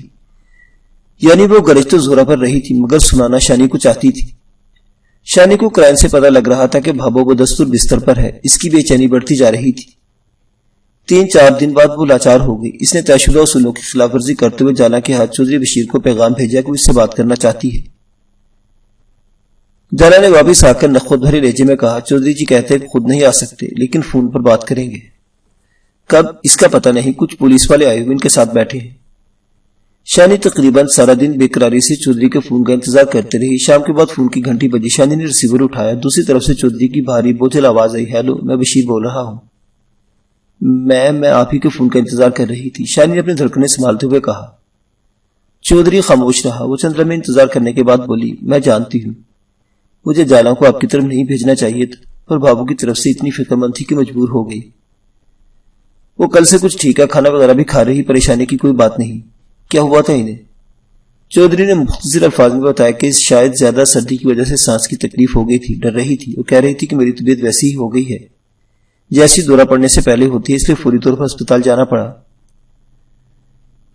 [SPEAKER 1] یعنی وہ گرج تو زہرہ پر رہی تھی، مگر سنانا شانی کو چاہتی تھی۔ شانی کو کرائن سے پتہ لگ رہا تھا کہ بھابو بدستور بستر پر ہے. اس کی بے چینی بڑھتی جا رہی تھی. 3-4 دن بعد وہ لاچار ہو گئی. اس نے طے شدہ اصولوں کی خلاف ورزی کرتے ہوئے جانا کے ہاتھ چودھری بشیر کو پیغام بھیجا کہ وہ اس سے بات کرنا چاہتی ہے. جانا نے واپس آ کر نخوت بھرے لہجے میں کہا, چودھری جی کہتے ہیں کہ خود نہیں آ سکتے لیکن فون پر بات کریں گے. کب, اس کا پتہ نہیں. کچھ پولیس والے آئے ہوئے ان کے ساتھ بیٹھے ہیں. شانی تقریباً سارا دن بے قراری سے چودھری کے فون کا انتظار کرتے رہی. شام کے بعد فون کی گھنٹی بجی. شانی نے ریسیور اٹھایا. دوسری طرف سے چودھری کی بھاری بوجھل آواز آئی. ہیلو, میں بشیر بول رہا ہوں. میں آپ ہی کے فون کا انتظار کر رہی تھی. شانی نے اپنے دھڑکنیں سنبھالتے ہوئے کہا. چودھری خاموش رہا. وہ چند لمحے انتظار کرنے کے بعد بولی, میں جانتی ہوں مجھے جالا کو آپ کی طرف نہیں بھیجنا چاہیے تھا, پر بابو کی طرف سے اتنی فکر مند تھی کہ مجبور ہو گئی. وہ کل سے کچھ ٹھیک ہے, کھانا وغیرہ بھی کھا رہی. پریشانی کی کوئی بات نہیں. کیا ہوا تھا انہیں؟ چودھری نے مختصر الفاظ میں بتایا کہ شاید زیادہ سردی کی وجہ سے سانس کی تکلیف ہو گئی تھی. ڈر رہی تھی اور کہہ رہی تھی کہ میری طبیعت ویسی ہی ہو گئی ہے جیسی دورہ پڑنے سے پہلے ہوتی ہے, اس لیے فوری طور پر اسپتال جانا پڑا.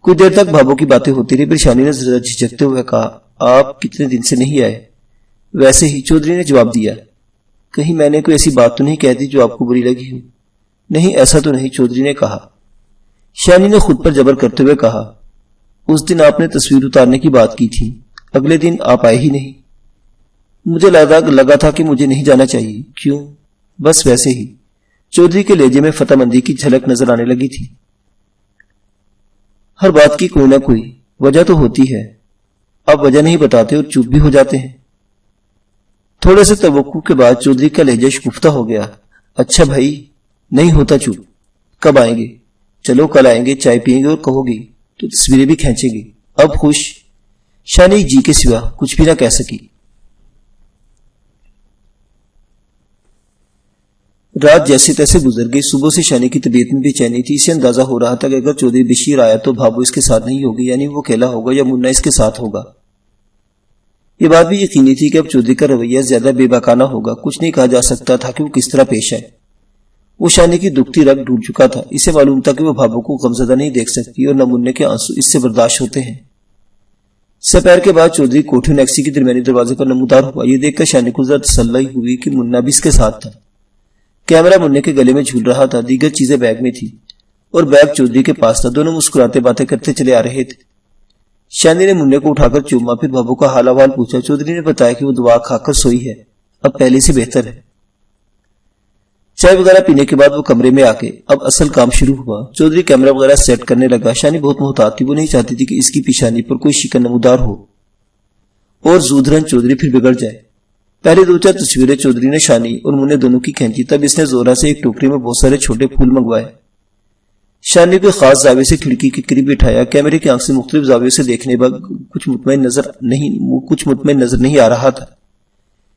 [SPEAKER 1] کچھ دیر تک بھابو کی باتیں ہوتی رہی. پھر شانی نے ذرا جھجکتے ہوئے کہا, آپ کتنے دن سے نہیں آئے؟ ویسے ہی, چودھری نے جواب دیا. کہیں میں نے کوئی ایسی بات تو نہیں کہہ دی جو آپ کو بری لگی ہو؟ نہیں, ایسا تو نہیں, چودھری نے کہا. شانی نے خود پر جبر کرتے ہوئے کہا, اس دن آپ نے تصویر اتارنے کی بات کی تھی, اگلے دن آپ آئے ہی نہیں. مجھے لگا تھا کہ مجھے نہیں جانا چاہیے. کیوں؟ بس ویسے ہی. چودھری کے لہجے میں فتح مندی کی جھلک نظر آنے لگی تھی. ہر بات کی کوئی نہ کوئی وجہ تو ہوتی ہے. آپ وجہ نہیں بتاتے اور چپ بھی ہو جاتے ہیں. تھوڑے سے توقع کے بعد چودھری کا لہجہ شکفتہ ہو گیا. اچھا بھائی, نہیں ہوتا چپ. کب آئیں گے؟ چلو کل آئیں گے, چائے پیئیں گے اور کہو گی تو تصویریں بھی کھینچیں گے. اب خوش؟ شانی جی کے سوا کچھ بھی نہ کہہ سکی. رات جیسے تیسے گزر گئی. صبح سے شانی کی طبیعت میں بے چینی تھی. اسے اندازہ ہو رہا تھا کہ اگر چودھری بشیر آیا تو بھابو اس کے ساتھ نہیں ہوگی, یعنی وہ اکیلا ہوگا یا منا اس کے ساتھ ہوگا. یہ بات بھی یقینی تھی کہ اب چودھری کا رویہ زیادہ بے باکانہ ہوگا. کچھ نہیں کہا جا سکتا تھا کہ وہ کس طرح پیش آئے. وہ شانی کی دکھتی رگ ڈھونڈ چکا تھا. اسے معلوم تھا کہ وہ بھابو کو غمزدہ نہیں دیکھ سکتی اور نہ مننے کے آنسو اس سے برداشت ہوتے ہیں. سپہر کے بعد چودھری کوٹھی نیکسی کے درمیانی دروازے پر نمودار ہوا. یہ دیکھ کر شانی کو ذرا تسلی ہوئی کہ منا بھی اس کے ساتھ تھا. کیمرہ مننے کے گلے میں جھول رہا تھا. دیگر چیزیں بیگ میں تھی اور بیگ چودھری کے پاس تھا. دونوں مسکراتے باتیں کرتے چلے آ رہے تھے. شانی نے مننے کو اٹھا کر چوما, پھر بابو کا حال احوال پوچھا. چودھری نے بتایا کہ وہ دوا کھا کر سوئی ہے, اب پہلے سے بہتر ہے. چائے وغیرہ پینے کے بعد وہ کمرے میں آ کے اب اصل کام شروع ہوا. چودھری کیمرہ وغیرہ سیٹ کرنے لگا. شانی بہت محتاط تھی. وہ نہیں چاہتی تھی کہ اس کی پیشانی پر کوئی شکن نمودار ہو اور زودرن چودھری پھر بگڑ جائے. پہلے 2-4 تصویریں چودھری نے شانی اور مننے دونوں کی کھینچی. تب اس نے زورا سے ایک ٹوکری میں بہت سارے چھوٹے پھول منگوائے. شانی کو خاص زاویے سے کھڑکی کے قریب بٹھایا. کیمرے کی آنکھ سے مختلف زاویوں سے دیکھنے بعد کچھ مطمئن نظر نہیں آ رہا تھا.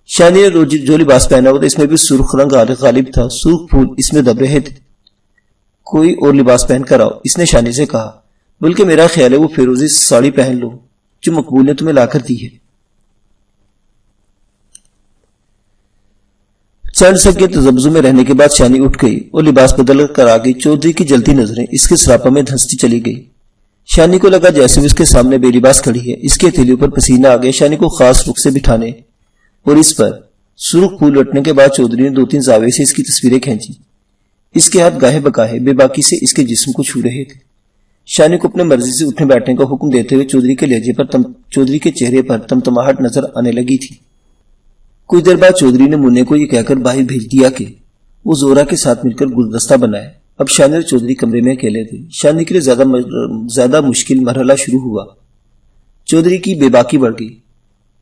[SPEAKER 1] شانی نے جو لباس پہنا ہوا تھا اس میں بھی سرخ رنگ غالب تھا. سرخ پھول اس میں دب رہے تھے. کوئی اور لباس پہن کر آؤ, اس نے شانی سے کہا. بلکہ میرا خیال ہے وہ فیروزی ساڑی پہن لو جو مقبول نے تمہیں لا کر دی ہے. چند سکے تذبذب میں رہنے کے بعد شانی اٹھ گئی اور لباس بدل کر آ گئی. چودھری کی جلتی نظریں اس کے سراپا میں دھنستی چلی گئی. شانی کو لگا جیسے وہ اس کے سامنے بے لباس کھڑی ہے. اس کے ہتھیلیوں پر پسینہ آ گیا. شانی کو خاص رخ سے بٹھانے اور اس پر سرخ پھول لٹنے کے بعد چودھری نے 2-3 زاویے سے اس کی تصویریں کھینچی. اس کے ہاتھ گاہے بگاہے بے باکی سے اس کے جسم کو چھو رہے تھے. شانی کو اپنے مرضی سے اٹھنے بیٹھنے کا حکم دیتے ہوئے چودھری کے چہرے پر تمتماہٹ نظر آنے لگی تھی. کچھ دیر بعد چودھری نے مننے کو یہ کہہ کر باہر بھیج دیا کہ وہ زورا کے ساتھ مل کر گلدستہ بنائے. اب شانی اور چودھری کمرے میں اکیلے تھے. شانی کے لیے زیادہ مشکل مرحلہ شروع ہوا. چودھری کی بے باکی بڑھ گئی.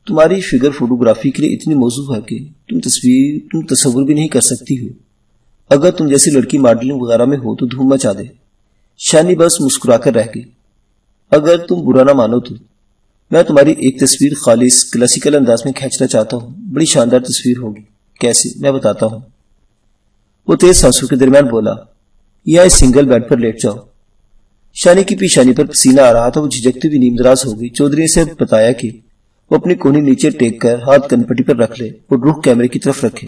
[SPEAKER 1] تمہاری فگر فوٹوگرافی کے لیے اتنی موزوں ہے کہ تم تصور بھی نہیں کر سکتی ہو. اگر تم جیسی لڑکی ماڈلنگ وغیرہ میں ہو تو دھوم مچا دے. شانی بس مسکرا کر رہ گئی. اگر تم برا نہ مانو تو میں تمہاری ایک تصویر خالص کلاسیکل انداز میں کھینچنا چاہتا ہوں. بڑی شاندار تصویر ہوگی. کیسے؟ میں بتاتا ہوں. وہ تیز سانسوں کے درمیان بولا. یا اس سنگل بیڈ پر لیٹ جاؤ. شانی کی پیشانی پر پسینہ آ رہا تھا. وہ جھجکتے ہوئی نیم دراز ہو گئی. چودھری نے اسے بتایا کہ وہ اپنی کونی نیچے ٹیک کر ہاتھ کنپٹی پر رکھ لے اور رخ کیمرے کی طرف رکھے.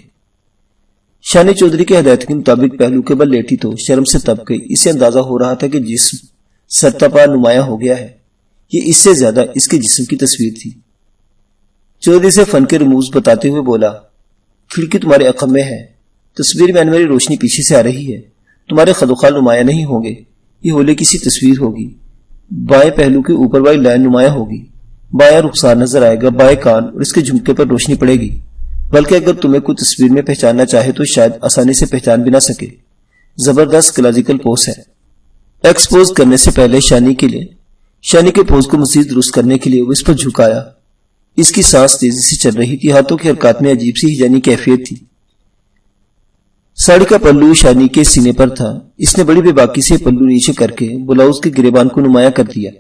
[SPEAKER 1] شانی چودھری کے ہدایت کے مطابق پہلو کے بل لیٹی تو شرم سے تپ گئی. اسے اندازہ ہو رہا تھا کہ جسم سرتپا نمایاں ہو گیا ہے. یہ اس سے زیادہ اس کے جسم کی تصویر تھی. چودھری سے فن کے رموز بتاتے ہوئے بولا، کھڑکی تمہارے عقب میں ہے، تصویر میں آنے والی روشنی پیچھے سے آ رہی ہے، تمہارے خد و خال نمایاں نہیں ہوں گے، یہ ہولے کی سی تصویر ہوگی، بائیں پہلو کے اوپر والی لائن نمایاں ہوگی، بایاں رخسار نظر آئے گا، بائیں کان اور اس کے جھمکے پر روشنی پڑے گی، بلکہ اگر تمہیں کوئی تصویر میں پہچاننا چاہے تو شاید آسانی سے پہچان بھی نہ سکے۔ زبردست کلاسیکل پوز ہے۔ ایکسپوز کرنے سے پہلے شانی کے پوز کو مزید درست کرنے کے لیے وہ اس پر جھکایا۔ اس کی سانس تیزی سے چل رہی تھی، ہاتھوں کی حرکات میں عجیب سی ہیجانی کیفیت تھی۔ ساڑی کا پلو شانی کے سینے پر تھا، اس نے بڑی بے باکی سے پلو نیچے کر کے بلاؤز کے گریبان کو نمایاں کر دیا،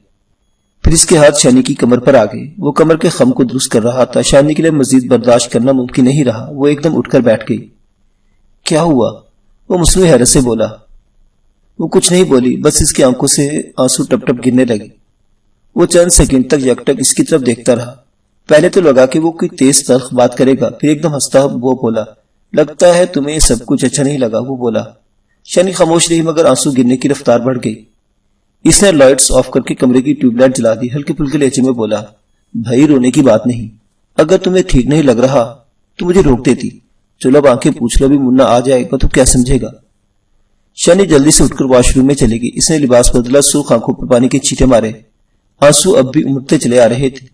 [SPEAKER 1] پھر اس کے ہاتھ شانی کی کمر پر آ گئے، وہ کمر کے خم کو درست کر رہا تھا، شانی کے لیے مزید برداشت کرنا ممکن نہیں رہا، وہ ایک دم اٹھ کر بیٹھ گئی۔ کیا ہوا؟ وہ مصنوعی حیرت سے بولا۔ وہ کچھ نہیں بولی، بس اس کی آنکھوں سے آنسو ٹپ ٹپ گرنے لگے۔ وہ چند سیکنڈ تک یکٹک اس کی طرف دیکھتا رہا، پہلے تو لگا کہ وہ کوئی تیز تلخ بات کرے گا، پھر ایک دم ہنستا وہ بولا، لگتا ہے تمہیں سب کچھ اچھا نہیں لگا۔ وہ بولا۔ شانی خاموش رہی مگر آنسو گرنے کی رفتار بڑھ گئی۔ اس نے لائٹس آف کر کے کمرے کی ٹیوب لائٹ جلا دی، ہلکے پھلکے لہجے میں بولا، بھائی رونے کی بات نہیں، اگر تمہیں ٹھیک نہیں لگ رہا تو مجھے روک دیتی، چلو اب آنکھیں پوچھ لو، بھی منا آ جائے گا تو کیا سمجھے گا۔ شانی جلدی سے اٹھ کر واش روم میں چلے گی، اس نے لباس بدلا، سرخ آنکھوں پر پانی کے چھینٹے مارے، آنسو اب بھی امڑتے چلے آ رہے تھے۔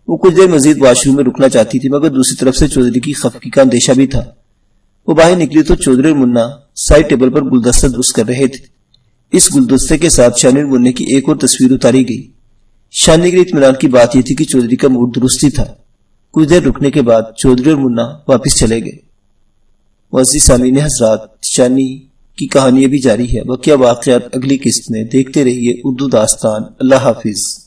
[SPEAKER 1] وہ کچھ دیر مزید واش روم میں رکنا چاہتی تھی مگر دوسری طرف سے چودھری کی خفگی کا اندیشہ بھی تھا۔ وہ باہر نکلی تو چودھری اور منا سائڈ ٹیبل پر گلدستہ درست کر رہے تھے۔ اس گلدستے کے ساتھ شانی اور مننے کی ایک اور تصویر اتاری گئی۔ شانی کے لیے اطمینان کی بات یہ تھی کہ چودھری کا موڈ درست ہی تھا۔ کچھ دیر رکنے کے بعد چودھری اور منا واپس چلے گئے۔ معزز سامعین حضرات، شانی کی کہانی ابھی جاری ہے، بقیہ واقعات اگلی قسط میں۔ دیکھتے رہیے اردو داستان۔ اللہ حافظ۔